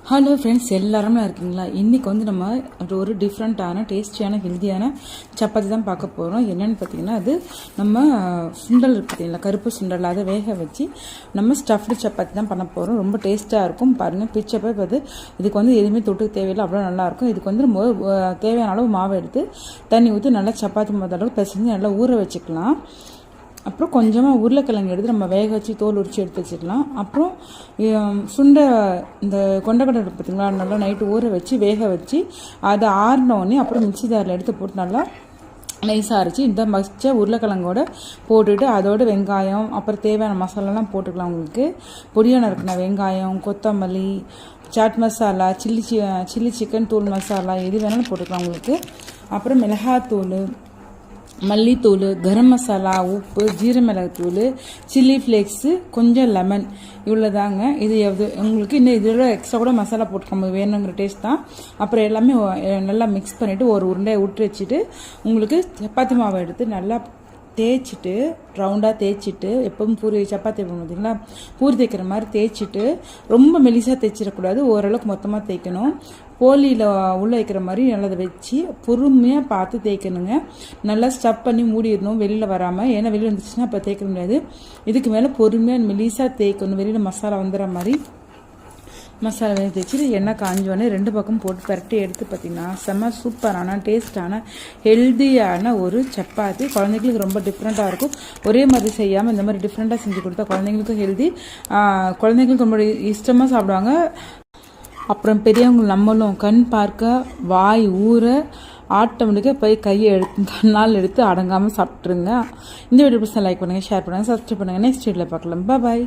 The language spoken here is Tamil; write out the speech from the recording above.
ஹலோ ஃப்ரெண்ட்ஸ், எல்லாருமே இருக்கீங்களா? இன்றைக்கி வந்து நம்ம ஒரு டிஃப்ரெண்ட்டான டேஸ்டியான ஹெல்த்தியான சப்பாத்தி தான் பார்க்க போகிறோம். என்னென்னு பார்த்தீங்கன்னா, அது நம்ம சுண்டல் இருக்குது பார்த்தீங்களா, கருப்பு சுண்டல், அதை வேக வச்சு நம்ம ஸ்டஃப்டு சப்பாத்தி தான் பண்ண போகிறோம். ரொம்ப டேஸ்ட்டாக இருக்கும். பாருங்கள், பிச்சப்போ அது இதுக்கு வந்து எதுவுமே தொட்டுக்கு தேவையில்லை, அவ்வளோ நல்லாயிருக்கும். இதுக்கு வந்து நம்ம தேவையான அளவு மாவை எடுத்து தண்ணி ஊற்றி நல்லா சப்பாத்தி அளவுக்கு பிசைஞ்சு நல்லா ஊற வச்சுக்கலாம். அப்புறம் கொஞ்சமாக உருளைக்கிழங்கு எடுத்து நம்ம வேக வச்சு தோல் உரிச்சு எடுத்து வச்சுக்கலாம். அப்புறம் சுண்டை இந்த கொண்டக்கடலை பார்த்திங்களா, நல்லா நைட்டு ஊற வச்சு வேக வச்சு அதை ஆறினோடனே அப்புறம் மிக்சி ஜாரில் எடுத்து போட்டு நல்லா நைஸாக அரைச்சி இந்த மசிச்ச உருளைக்கிழங்கோட போட்டுட்டு அதோட வெங்காயம் அப்புறம் தேவையான மசாலாலாம் போட்டுக்கலாம். உங்களுக்கு பொடியான இருக்குண்ணா வெங்காயம், கொத்தமல்லி, சாட் மசாலா, சில்லி சிக்கன் தூள் மசாலா எது வேணாலும் போட்டுக்கலாம் உங்களுக்கு. அப்புறம் மிளகாத்தூள், மல்லித்தூள், கரம் மசாலா, உப்பு, ஜீர மிளகுத்தூள், சில்லி ஃப்ளேக்ஸு, கொஞ்சம் லெமன், இவ்வளோ தாங்க. இது உங்களுக்கு இன்னும் இதோட எக்ஸ்ட்ரா கூட மசாலா போட்டுக்கோங்க வேணுங்கிற டேஸ்ட் தான். அப்புறம் எல்லாமே நல்லா மிக்ஸ் பண்ணிவிட்டு ஒரு உருண்டையை விட்டு வச்சுட்டு உங்களுக்கு சப்பாத்தி மாவை எடுத்து நல்லா தேய்ச்சிட்டு ரவுண்டாக தேய்ச்சிட்டு, எப்பவும் சப்பாத்தி பார்த்தீங்களா பூரி தேய்க்கிற மாதிரி தேய்ச்சிட்டு, ரொம்ப மெலிசாக தேய்ச்சிடக்கூடாது, ஓரளவுக்கு மொத்தமாக தேய்க்கணும். போலியில் உள்ளே வைக்கிற மாதிரி நல்லா வச்சு பொறுமையாக பார்த்து தேய்க்கணுங்க. நல்லா ஸ்டப் பண்ணி மூடிடணும் வெளியில் வராமல், ஏன்னா வெளியில் வந்துச்சுன்னா அப்போ தேய்க்க முடியாது. இதுக்கு மேலே பொறுமையாக மெலிசாக தேய்க்கணும், வெளியில் மசாலா வந்துடுற மாதிரி மசாலா வேக தேய்ச்சிட்டு எண்ணெய் காஞ்சோடனே ரெண்டு பக்கம் போட்டு பரட்டி எடுத்து பார்த்திங்கன்னா செம்ம சூப்பரான டேஸ்டான ஹெல்த்தியான ஒரு சப்பாத்தி. குழந்தைங்களுக்கு ரொம்ப டிஃப்ரெண்ட்டாக இருக்கும். ஒரே மாதிரி செய்யாமல் இந்த மாதிரி டிஃப்ரெண்ட்டாக செஞ்சு கொடுத்தா குழந்தைங்களுக்கும் ஹெல்தி, குழந்தைங்களுக்கு ரொம்ப இஷ்டமாக சாப்பிடுவாங்க. அப்புறம் பெரியவங்க நம்மளும் கண் பார்க்க வாய் ஊற ஆட்டோமேட்டிக்காக போய் கையை கண்ணால் எடுத்து அடங்காமல் சாப்பிட்ருங்க. இந்த வீடியோ பிடிச்சா லைக் பண்ணுங்கள், ஷேர் பண்ணுங்கள், சப்ஸ்கிரைப் பண்ணுங்கள். நெக்ஸ்ட் வீடியோவில் பார்க்கலாம். பாய்.